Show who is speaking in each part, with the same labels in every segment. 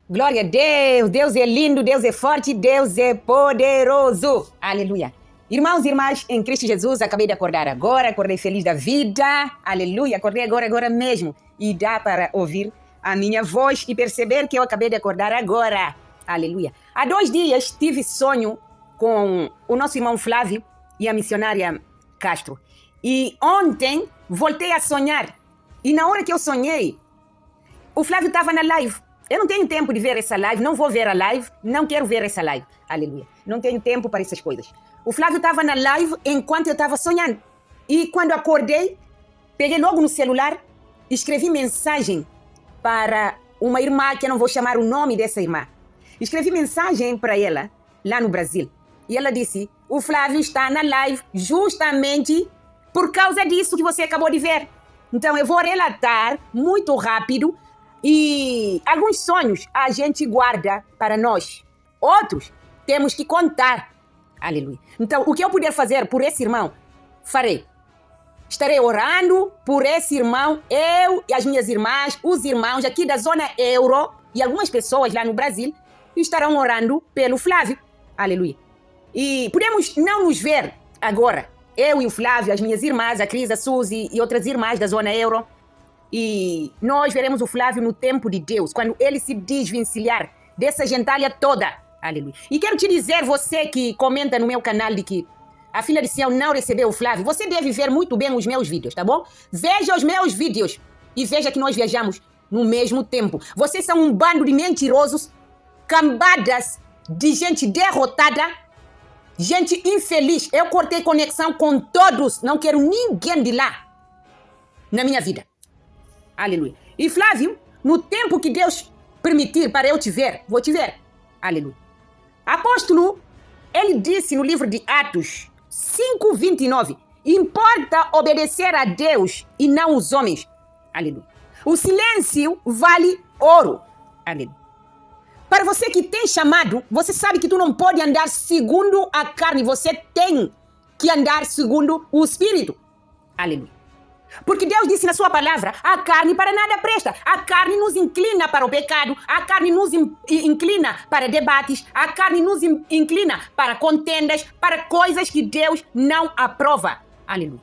Speaker 1: Glória a Deus, Deus é lindo, Deus é forte, Deus é poderoso. Aleluia. Irmãos e irmãs, em Cristo Jesus, acabei de acordar agora, acordei feliz da vida. Aleluia, acordei agora mesmo. E dá para ouvir a minha voz e perceber que eu acabei de acordar agora. Aleluia. Há 2 dias tive sonho com o nosso irmão Flávio e a missionária Castro. E ontem voltei a sonhar. E na hora que eu sonhei, o Flávio estava na live. Eu não tenho tempo de ver essa live, não vou ver a live, não quero ver essa live. Aleluia. Não tenho tempo para essas coisas. O Flávio estava na live enquanto eu estava sonhando. E quando acordei, peguei logo no celular, escrevi mensagem para uma irmã, que eu não vou chamar o nome dessa irmã. Escrevi mensagem para ela, lá no Brasil. E ela disse, o Flávio está na live justamente por causa disso que você acabou de ver. Então eu vou relatar muito rápido. E alguns sonhos a gente guarda para nós. Outros temos que contar. Aleluia. Então, o que eu puder fazer por esse irmão, farei. Estarei orando por esse irmão, eu e as minhas irmãs, os irmãos aqui da zona euro e algumas pessoas lá no Brasil estarão orando pelo Flávio. Aleluia. E podemos não nos ver agora. Eu e o Flávio, as minhas irmãs, a Cris, a Suzy e outras irmãs da zona euro. E nós veremos o Flávio no tempo de Deus, quando ele se desvencilhar dessa gentalha toda. Aleluia. E quero te dizer, você que comenta no meu canal de que a filha de Sião não recebeu o Flávio, você deve ver muito bem os meus vídeos, tá bom? Veja os meus vídeos e veja que nós viajamos no mesmo tempo. Vocês são um bando de mentirosos, cambadas de gente derrotada, gente infeliz. Eu cortei conexão com todos, não quero ninguém de lá na minha vida. Aleluia. E Flávio, no tempo que Deus permitir para eu te ver, vou te ver. Aleluia. Apóstolo, ele disse no livro de Atos 5:29, importa obedecer a Deus e não os homens. Aleluia. O silêncio vale ouro. Aleluia. Para você que tem chamado, você sabe que tu não pode andar segundo a carne, você tem que andar segundo o Espírito. Aleluia. Porque Deus disse na sua palavra, a carne para nada presta. A carne nos inclina para o pecado, a carne nos inclina para debates, a carne nos inclina para contendas, para coisas que Deus não aprova. Aleluia.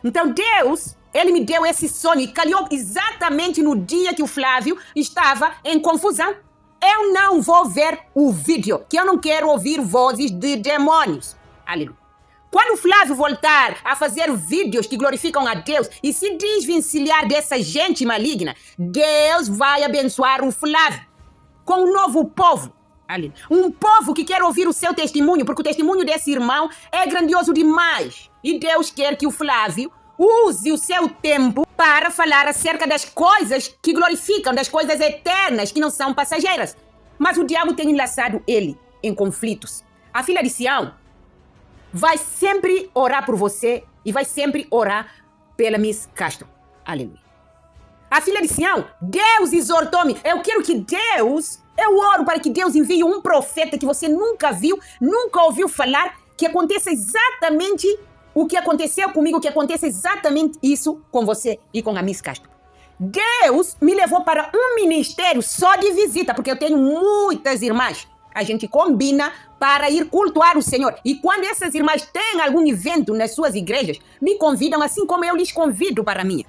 Speaker 1: Então Deus, ele me deu esse sonho e calhou exatamente no dia que o Flávio estava em confusão. Eu não vou ver o vídeo, que eu não quero ouvir vozes de demônios. Aleluia. Quando o Flávio voltar a fazer vídeos que glorificam a Deus e se desvencilhar dessa gente maligna, Deus vai abençoar o Flávio com um novo povo. Um povo que quer ouvir o seu testemunho, porque o testemunho desse irmão é grandioso demais. E Deus quer que o Flávio use o seu tempo para falar acerca das coisas que glorificam, das coisas eternas, que não são passageiras. Mas o diabo tem enlaçado ele em conflitos. A filha de Sião vai sempre orar por você e vai sempre orar pela Miss Castro. Aleluia. A filha de Sião, Deus exortou-me. Eu oro para que Deus envie um profeta que você nunca viu, nunca ouviu falar, que aconteça exatamente o que aconteceu comigo, que aconteça exatamente isso com você e com a Miss Castro. Deus me levou para um ministério só de visita, porque eu tenho muitas irmãs. A gente combina para ir cultuar o Senhor. E quando essas irmãs têm algum evento nas suas igrejas, me convidam assim como eu lhes convido para a minha.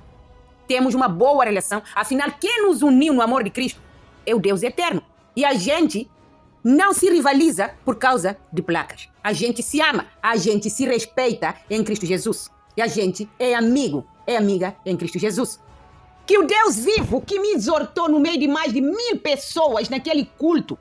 Speaker 1: Temos uma boa relação. Afinal, quem nos uniu no amor de Cristo é o Deus eterno. E a gente não se rivaliza por causa de placas. A gente se ama, a gente se respeita em Cristo Jesus. E a gente é amigo, é amiga em Cristo Jesus. Que o Deus vivo que me exortou no meio de mais de 1000 pessoas naquele culto,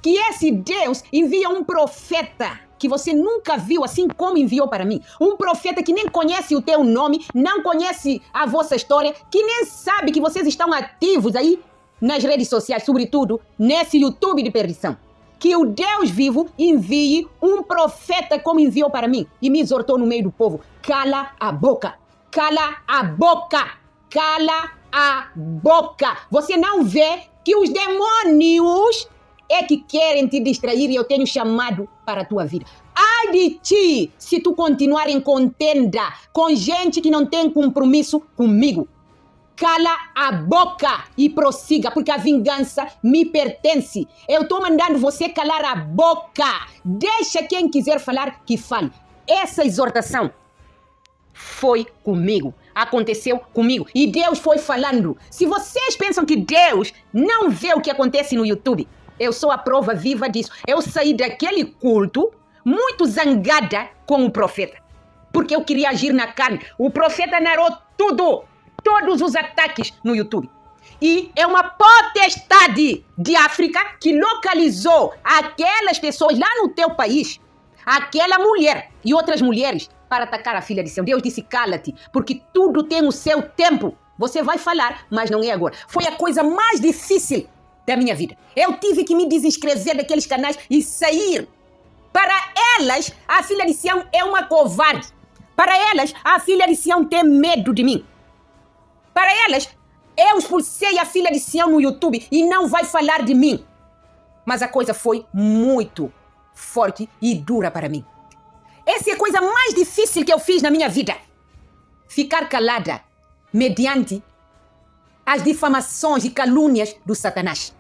Speaker 1: que esse Deus envia um profeta que você nunca viu, assim como enviou para mim. Um profeta que nem conhece o teu nome, não conhece a vossa história, que nem sabe que vocês estão ativos aí nas redes sociais, sobretudo nesse YouTube de perdição. Que o Deus vivo envie um profeta como enviou para mim e me exortou no meio do povo. Cala a boca, cala a boca, cala a boca. Você não vê que os demônios é que querem te distrair e eu tenho chamado para a tua vida. Ai de ti, se tu continuar em contenda com gente que não tem compromisso comigo. cala a boca e prossiga, porque a vingança me pertence. Eu estou mandando você calar a boca. Deixa quem quiser falar que fale. Essa exortação foi comigo, aconteceu comigo e Deus foi falando. Se vocês pensam que Deus não vê o que acontece no YouTube, eu sou a prova viva disso. Eu saí daquele culto muito zangada com o profeta, porque eu queria agir na carne. O profeta narrou tudo, todos os ataques no YouTube. E é uma potestade de África que localizou aquelas pessoas lá no teu país, aquela mulher e outras mulheres, para atacar a filha de Sião. Deus disse, cala-te, porque tudo tem o seu tempo. Você vai falar, mas não é agora. Foi a coisa mais difícil da minha vida. Eu tive que me desinscrever daqueles canais e sair. Para elas, a filha de Sião é uma covarde. Para elas, a filha de Sião tem medo de mim. Para elas, eu expulsei a filha de Sião no YouTube e não vai falar de mim. Mas a coisa foi muito forte e dura para mim. Essa é a coisa mais difícil que eu fiz na minha vida. Ficar calada mediante as difamações e calúnias do Satanás.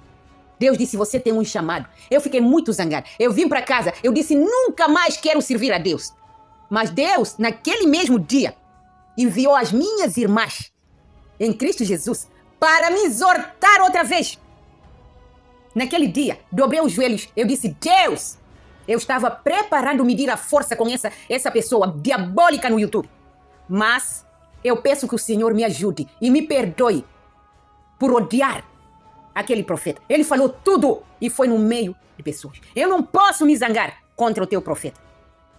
Speaker 1: Deus disse, você tem um chamado. Eu fiquei muito zangada. Eu vim para casa, eu disse, nunca mais quero servir a Deus. Mas Deus, naquele mesmo dia, enviou as minhas irmãs em Cristo Jesus para me exortar outra vez. Naquele dia, dobrei os joelhos. Eu disse, Deus, eu estava preparando medir a força com essa pessoa diabólica no YouTube. Mas eu peço que o Senhor me ajude e me perdoe por odiar aquele profeta. Ele falou tudo e foi no meio de pessoas. Eu não posso me zangar contra o teu profeta,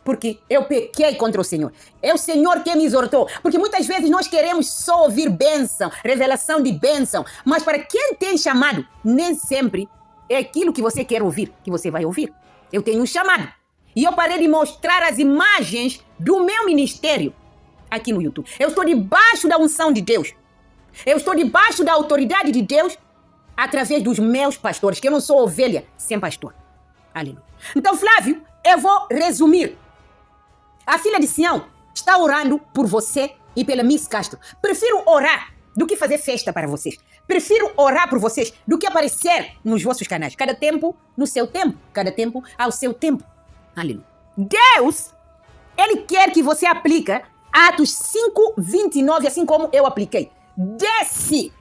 Speaker 1: porque eu pequei contra o Senhor. É o Senhor que me exortou. Porque muitas vezes nós queremos só ouvir bênção, revelação de bênção. Mas para quem tem chamado, nem sempre é aquilo que você quer ouvir que você vai ouvir. Eu tenho um chamado. E eu parei de mostrar as imagens do meu ministério aqui no YouTube. Eu estou debaixo da unção de Deus. Eu estou debaixo da autoridade de Deus através dos meus pastores, que eu não sou ovelha sem pastor. Aleluia. Então, Flávio, eu vou resumir. A filha de Sião está orando por você e pela Miss Castro. Prefiro orar do que fazer festa para vocês. Prefiro orar por vocês do que aparecer nos vossos canais. Cada tempo no seu tempo. Cada tempo ao seu tempo. Aleluia. Deus, Ele quer que você aplique Atos 5:29, assim como eu apliquei. Desce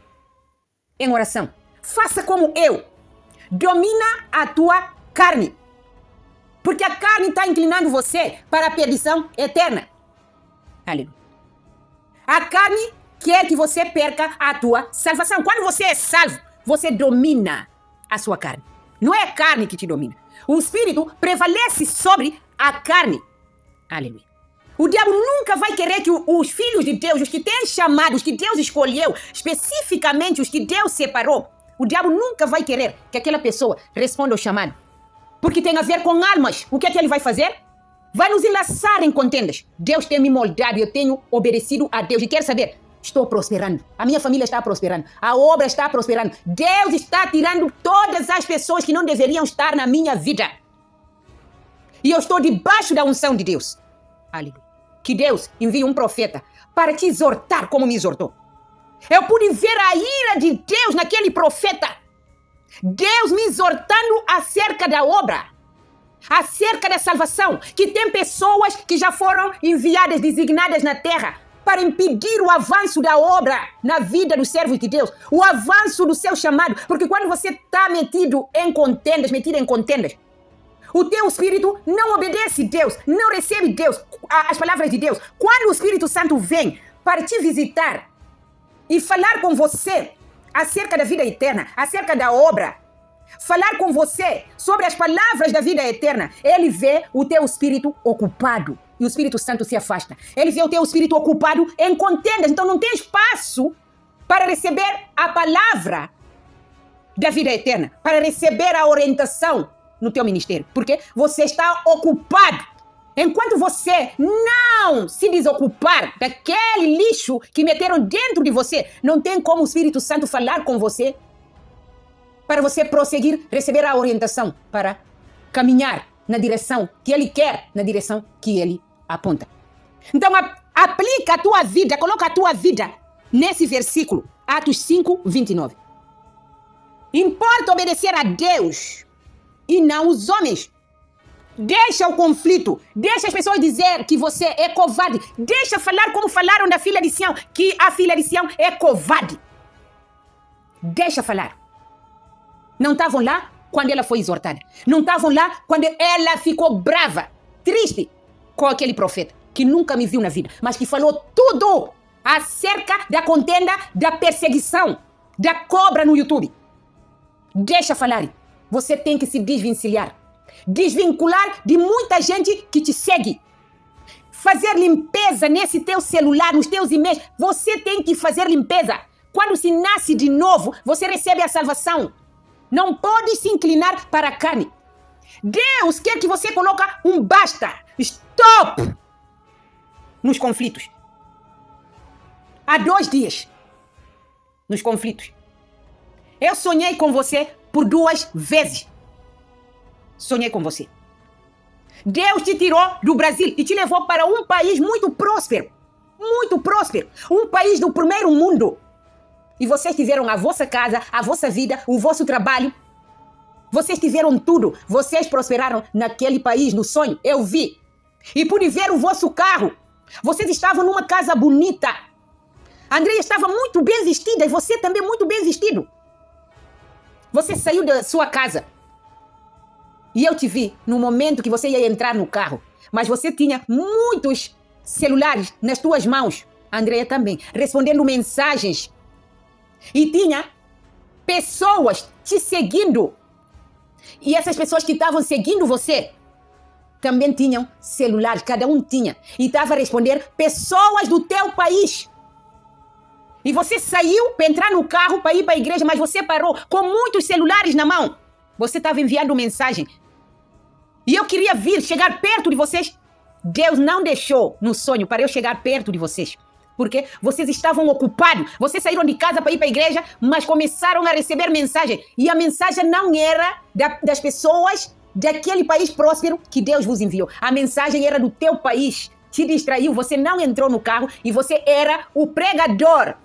Speaker 1: em oração. Faça como eu. Domina a tua carne. Porque a carne está inclinando você para a perdição eterna. Aleluia. A carne quer que você perca a tua salvação. Quando você é salvo, você domina a sua carne. Não é a carne que te domina. O Espírito prevalece sobre a carne. Aleluia. O diabo nunca vai querer que os filhos de Deus, os que têm chamados, os que Deus escolheu, especificamente os que Deus separou, o diabo nunca vai querer que aquela pessoa responda ao chamado. Porque tem a ver com almas. O que é que ele vai fazer? Vai nos enlaçar em contendas. Deus tem me moldado e eu tenho obedecido a Deus. E quero saber, estou prosperando. A minha família está prosperando. A obra está prosperando. Deus está tirando todas as pessoas que não deveriam estar na minha vida. E eu estou debaixo da unção de Deus. Aleluia. Que Deus envie um profeta para te exortar como me exortou. Eu pude ver a ira de Deus naquele profeta. Deus me exortando acerca da obra, acerca da salvação, que tem pessoas que já foram enviadas, designadas na terra para impedir o avanço da obra na vida dos servos de Deus, o avanço do seu chamado, porque quando você está metida em contendas, o teu espírito não obedece a Deus, não recebe Deus, as palavras de Deus. Quando o Espírito Santo vem para te visitar e falar com você acerca da vida eterna, acerca da obra, falar com você sobre as palavras da vida eterna, ele vê o teu espírito ocupado e o Espírito Santo se afasta. Ele vê o teu espírito ocupado em contendas, então não tem espaço para receber a palavra da vida eterna, para receber a orientação no teu ministério, porque você está ocupado. Enquanto você não se desocupar daquele lixo que meteram dentro de você, não tem como o Espírito Santo falar com você para você prosseguir, receber a orientação para caminhar na direção que Ele quer, na direção que Ele aponta. Então, aplica a tua vida, coloca a tua vida nesse versículo. Atos 5, 29. Importa obedecer a Deus e não os homens. Deixa o conflito. Deixa as pessoas dizer que você é covarde. Deixa falar como falaram da filha de Sião, que a filha de Sião é covarde. Deixa falar. Não estavam lá quando ela foi exortada. Não estavam lá quando ela ficou brava, triste com aquele profeta, que nunca me viu na vida, mas que falou tudo acerca da contenda, da perseguição, da cobra no YouTube. Deixa falar. Você tem que se desvencilhar. Desvincular de muita gente que te segue. Fazer limpeza nesse teu celular, nos teus e-mails. Você tem que fazer limpeza. Quando se nasce de novo, você recebe a salvação. Não pode se inclinar para a carne. Deus quer que você coloque um basta. Stop! Nos conflitos. Há 2 dias. Nos conflitos. Eu sonhei com você por 2 vezes. Sonhei com você. Deus te tirou do Brasil e te levou para um país muito próspero. Muito próspero. Um país do primeiro mundo. E vocês tiveram a vossa casa, a vossa vida, o vosso trabalho. Vocês tiveram tudo. Vocês prosperaram naquele país, no sonho. Eu vi. E pude ver o vosso carro. Vocês estavam numa casa bonita. A Andréia estava muito bem vestida e você também muito bem vestido. Você saiu da sua casa. E eu te vi no momento que você ia entrar no carro. Mas você tinha muitos celulares nas tuas mãos. A Andréia também. Respondendo mensagens. E tinha pessoas te seguindo. E essas pessoas que estavam seguindo você também tinham celulares. Cada um tinha. E estava a responder pessoas do teu país. E você saiu para entrar no carro para ir para a igreja, mas você parou com muitos celulares na mão. Você estava enviando mensagem. E eu queria chegar perto de vocês. Deus não deixou no sonho para eu chegar perto de vocês. Porque vocês estavam ocupados. Vocês saíram de casa para ir para a igreja, mas começaram a receber mensagem. E a mensagem não era das pessoas daquele país próspero que Deus vos enviou. A mensagem era do teu país. Te distraiu, você não entrou no carro e você era o pregador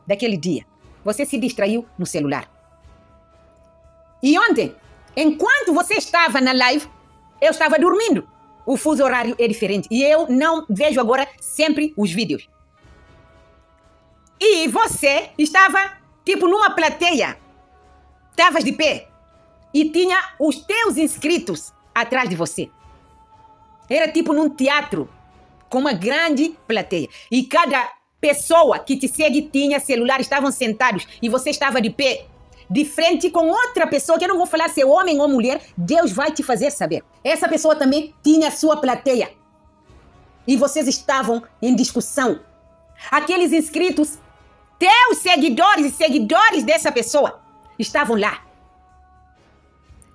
Speaker 1: daquele dia. Você se distraiu no celular. E ontem, enquanto você estava na live, eu estava dormindo. O fuso horário é diferente. E eu não vejo agora sempre os vídeos. E você estava, tipo, numa plateia. Estavas de pé. E tinha os teus inscritos atrás de você. Era tipo num teatro, com uma grande plateia. E cada pessoa que te segue tinha celular, estavam sentados. E você estava de pé. De frente com outra pessoa, que eu não vou falar se é homem ou mulher, Deus vai te fazer saber. Essa pessoa também tinha a sua plateia. E vocês estavam em discussão. Aqueles inscritos, teus seguidores e seguidores dessa pessoa, estavam lá.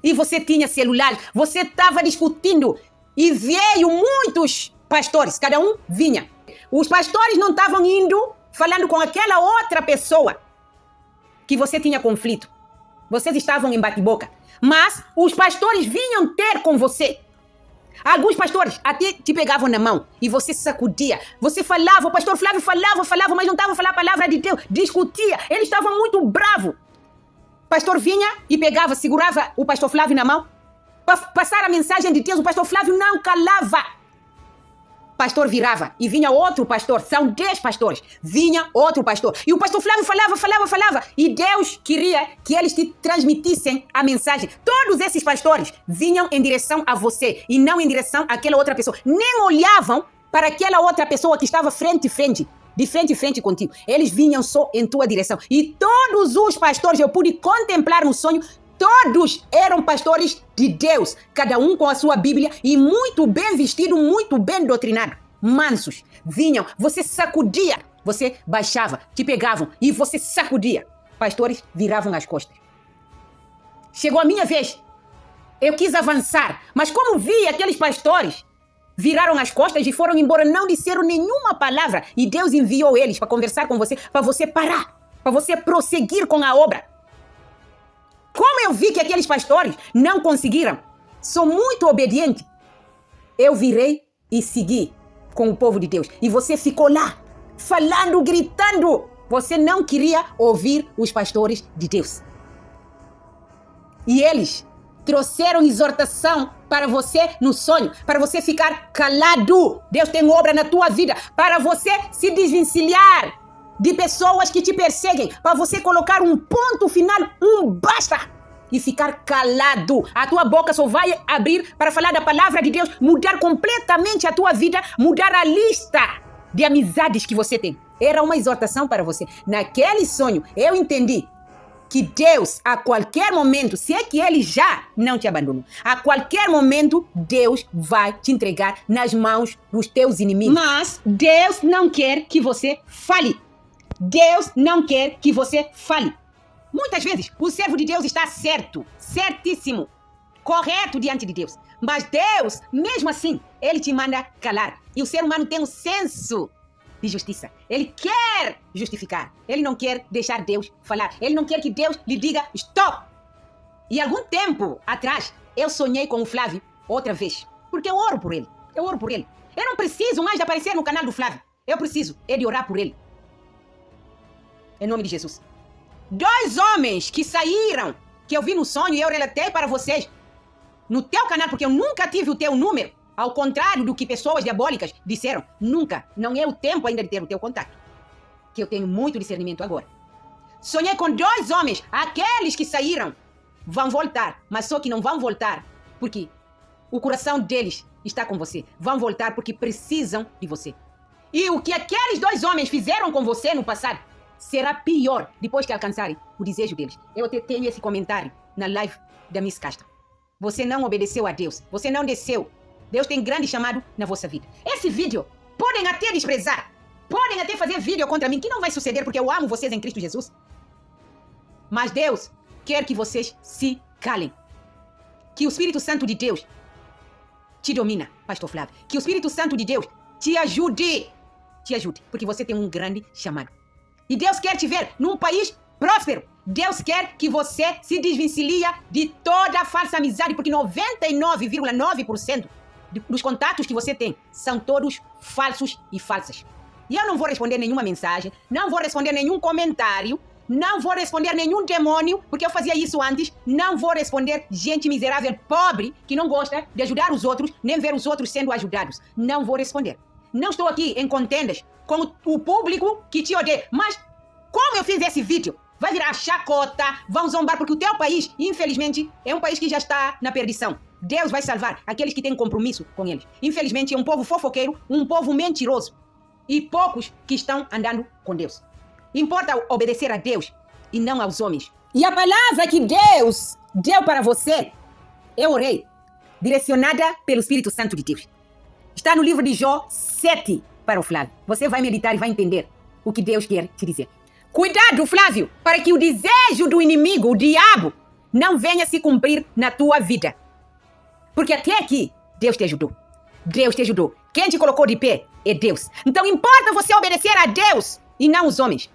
Speaker 1: E você tinha celular, você estava discutindo. E veio muitos pastores, cada um vinha. Os pastores não estavam indo, falando com aquela outra pessoa que você tinha conflito. Vocês estavam em bate-boca. Mas os pastores vinham ter com você. Alguns pastores até te pegavam na mão e você sacudia. Você falava, o pastor Flávio falava, mas não estava a falar a palavra de Deus. Discutia, ele estava muito bravo. O pastor vinha e pegava, segurava o pastor Flávio na mão para passar a mensagem de Deus. O pastor Flávio não calava. Pastor virava e vinha outro pastor, são 10 pastores, vinha outro pastor. E o pastor Flávio falava. E Deus queria que eles te transmitissem a mensagem. Todos esses pastores vinham em direção a você e não em direção àquela outra pessoa. Nem olhavam para aquela outra pessoa que estava frente a frente contigo. Eles vinham só em tua direção. E todos os pastores, eu pude contemplar no sonho, todos eram pastores de Deus, cada um com a sua Bíblia e muito bem vestido, muito bem doutrinado. Mansos, vinham, você sacudia, você baixava, te pegavam e você sacudia. Pastores viravam as costas. Chegou a minha vez, eu quis avançar, mas como vi aqueles pastores, viraram as costas e foram embora, não disseram nenhuma palavra. E Deus enviou eles para conversar com você, para você parar, para você prosseguir com a obra. Como eu vi que aqueles pastores não conseguiram, sou muito obediente. Eu virei e segui com o povo de Deus. E você ficou lá, falando, gritando. Você não queria ouvir os pastores de Deus. E eles trouxeram exortação para você no sonho, para você ficar calado. Deus tem obra na tua vida, para você se desvencilhar de pessoas que te perseguem, para você colocar um ponto final, um basta, e ficar calado. A tua boca só vai abrir para falar da palavra de Deus, mudar completamente a tua vida, mudar a lista de amizades que você tem. Era uma exortação para você. Naquele sonho, eu entendi que Deus, a qualquer momento, se é que Ele já não te abandonou, a qualquer momento, Deus vai te entregar nas mãos dos teus inimigos. Mas Deus não quer que você fale. Deus não quer que você fale. Muitas vezes, o servo de Deus está certo, certíssimo, correto diante de Deus. Mas Deus, mesmo assim, Ele te manda calar. E o ser humano tem um senso de justiça. Ele quer justificar. Ele não quer deixar Deus falar. Ele não quer que Deus lhe diga stop. E algum tempo atrás, eu sonhei com o Flávio outra vez. Porque eu oro por ele. Eu oro por ele. Eu não preciso mais de aparecer no canal do Flávio. Eu preciso de orar por ele. Em nome de Jesus. 2 homens que saíram, que eu vi no sonho e eu relatei para vocês no teu canal, porque eu nunca tive o teu número. Ao contrário do que pessoas diabólicas disseram, nunca, não é o tempo ainda de ter o teu contato, que eu tenho muito discernimento agora. Sonhei com 2 homens, aqueles que saíram vão voltar, mas só que não vão voltar porque o coração deles está com você. Vão voltar porque precisam de você. E o que aqueles 2 homens fizeram com você no passado será pior depois que alcançarem o desejo deles. Eu até tenho esse comentário na live da Miss Casta. Você não obedeceu a Deus, você não desceu. Deus tem grande chamado na vossa vida. Esse vídeo podem até desprezar, podem até fazer vídeo contra mim, que não vai suceder porque eu amo vocês em Cristo Jesus. Mas Deus quer que vocês se calem. Que o Espírito Santo de Deus te domina, Pastor Flávio. Que o Espírito Santo de Deus te ajude. Te ajude, porque você tem um grande chamado. E Deus quer te ver num país próspero. Deus quer que você se desvencilhe de toda a falsa amizade, porque 99,9% dos contatos que você tem são todos falsos e falsas. E eu não vou responder nenhuma mensagem, não vou responder nenhum comentário, não vou responder nenhum demônio, porque eu fazia isso antes. Não vou responder gente miserável, pobre, que não gosta de ajudar os outros, nem ver os outros sendo ajudados. Não vou responder. Não estou aqui em contendas com o público que te odeia. Mas como eu fiz esse vídeo, vai virar chacota, vão zombar, porque o teu país, infelizmente, é um país que já está na perdição. Deus vai salvar aqueles que têm compromisso com eles. Infelizmente, é um povo fofoqueiro, um povo mentiroso. E poucos que estão andando com Deus. Importa obedecer a Deus e não aos homens. E a palavra que Deus deu para você, eu orei, direcionada pelo Espírito Santo de Deus. Está no livro de Jó 7 para o Flávio. Você vai meditar e vai entender o que Deus quer te dizer. Cuidado, Flávio, para que o desejo do inimigo, o diabo, não venha se cumprir na tua vida. Porque até aqui, Deus te ajudou. Deus te ajudou. Quem te colocou de pé é Deus. Então importa você obedecer a Deus e não os homens.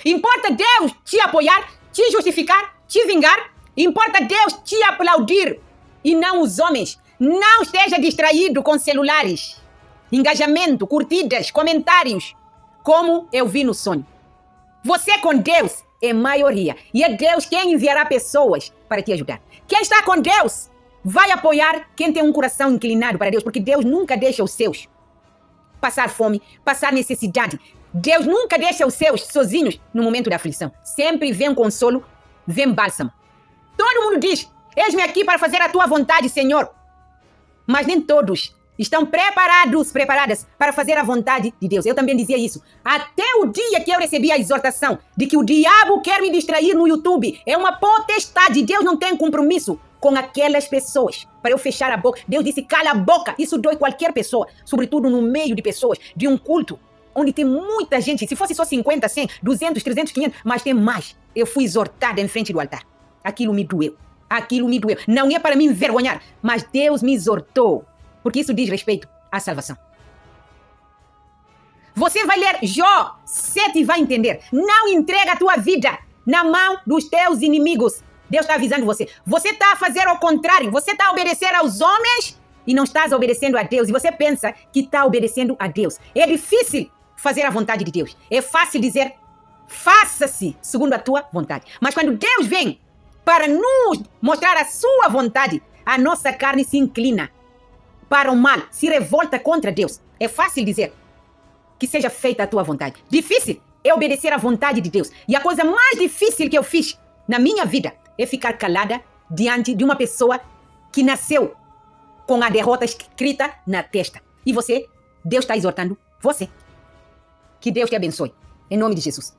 Speaker 1: Importa Deus te apoiar, te justificar, te vingar. Importa Deus te aplaudir e não os homens. Não esteja distraído com celulares, engajamento, curtidas, comentários, como eu vi no sonho. Você com Deus é maioria e é Deus quem enviará pessoas para te ajudar. Quem está com Deus vai apoiar quem tem um coração inclinado para Deus, porque Deus nunca deixa os seus passar fome, passar necessidade. Deus nunca deixa os seus sozinhos no momento da aflição. Sempre vem consolo, vem bálsamo. Todo mundo diz, eis-me aqui para fazer a tua vontade, Senhor. Mas nem todos estão preparadas para fazer a vontade de Deus. Eu também dizia isso. Até o dia que eu recebi a exortação de que o diabo quer me distrair no YouTube. É uma potestade. Deus não tem compromisso com aquelas pessoas para eu fechar a boca. Deus disse, cala a boca. Isso dói qualquer pessoa, sobretudo no meio de pessoas, de um culto, onde tem muita gente. Se fosse só 50, 100, 200, 300, 500, mas tem mais. Eu fui exortada em frente do altar. Aquilo me doeu. Aquilo me doeu. Não é para me envergonhar, mas Deus me exortou, porque isso diz respeito à salvação. Você vai ler Jó 7 e vai entender. Não entrega a tua vida na mão dos teus inimigos. Deus está avisando você. Você está a fazer ao contrário. Você está a obedecer aos homens e não estás obedecendo a Deus. E você pensa que está obedecendo a Deus. É difícil fazer a vontade de Deus. É fácil dizer, faça-se segundo a tua vontade. Mas quando Deus vem para nos mostrar a sua vontade, a nossa carne se inclina para o mal, se revolta contra Deus. É fácil dizer que seja feita a tua vontade. Difícil é obedecer à vontade de Deus. E a coisa mais difícil que eu fiz na minha vida é ficar calada diante de uma pessoa que nasceu com a derrota escrita na testa. E você, Deus está exortando você. Que Deus te abençoe. Em nome de Jesus.